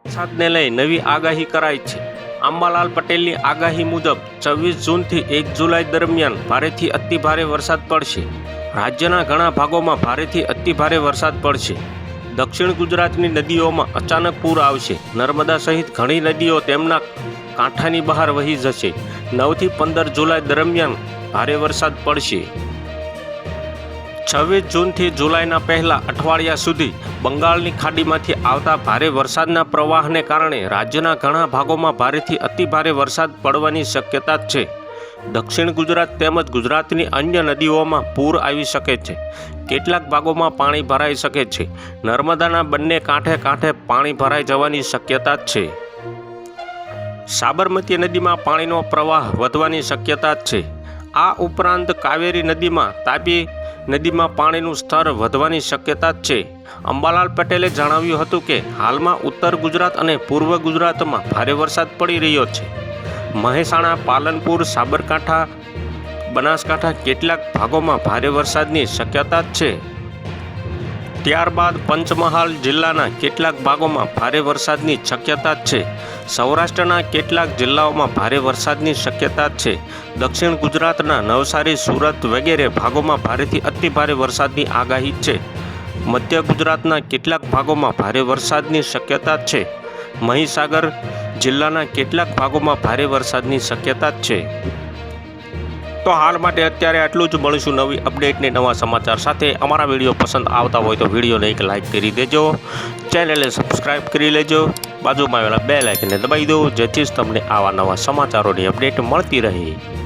વરસાદને લઈ નવી આગાહી કરાઈ છે। અંબાલાલ પટેલની આગાહી મુજબ 24 જૂનથી 1 જુલાઈ દરમિયાન ભારેથી અતિભારે વરસાદ પડશે। રાજ્યના ઘણા ભાગોમાં ભારેથી અતિભારે વરસાદ પડશે। દક્ષિણ ગુજરાતની નદીઓમાં અચાનક પૂર આવશે। નર્મદા સહિત ઘણી નદીઓ તેમના કાંઠાની બહાર વહી જશે। 9 થી 15 જુલાઈ દરમિયાન ભારે વરસાદ પડશે। 26 જૂનથી જુલાઈના પહેલા અઠવાડિયા સુધી બંગાળની ખાડીમાંથી આવતા ભારે વરસાદના પ્રવાહને કારણે રાજ્યના ઘણા ભાગોમાં ભારેથી અતિભારે વરસાદ પડવાની શક્યતા છે। દક્ષિણ ગુજરાત તેમજ ગુજરાતની અન્ય નદીઓમાં પૂર આવી શકે છે। કેટલાક ભાગોમાં પાણી ભરાઈ શકે છે। નર્મદાના બંને કાંઠે પાણી ભરાઈ જવાની શક્યતા છે। સાબરમતી નદીમાં પાણીનો પ્રવાહ વધવાની શક્યતા છે। આ ઉપરાંત કાવેરી નદીમાં તાપી નદીમાં પાણીનું સ્તર વધવાની શક્યતા છે। અંબાલાલ પટેલે જણાવ્યું હતું કે હાલમાં ઉત્તર ગુજરાત અને પૂર્વ ગુજરાતમાં ભારે વરસાદ પડી રહ્યો છે। મહેસાણા, પાલનપુર, સાબરકાંઠા, બનાસકાંઠા કેટલાક ભાગોમાં ભારે વરસાદની શક્યતા છે। ત્યારબાદ પંચમહાલ જિલ્લાના કેટલાક ભાગોમાં ભારે વરસાદની શક્યતા છે। સૌરાષ્ટ્રના કેટલાક જિલ્લાઓમાં ભારે વરસાદની શક્યતા છે। દક્ષિણ ગુજરાતના નવસારી, સુરત વગેરે ભાગોમાં ભારેથી અતિભારે વરસાદની આગાહી છે। મધ્ય ગુજરાતના કેટલાક ભાગોમાં ભારે વરસાદની શક્યતા છે। મહીસાગર જિલ્લાના કેટલાક ભાગોમાં ભારે વરસાદની શક્યતા છે। તો હાલ માટે અત્યારે આટલું જ। મળીશું નવી અપડેટને નવા સમાચાર સાથે। અમારા વિડીયો પસંદ આવતા હોય તો વિડીયોને એક લાઇક કરી દેજો, ચેનલને સબસ્ક્રાઈબ કરી લેજો, બાજુમાં આવેલા બેલ આઇકનને દબાવી દો, જેથી જ તમને આવા નવા સમાચારોની અપડેટ મળતી રહે।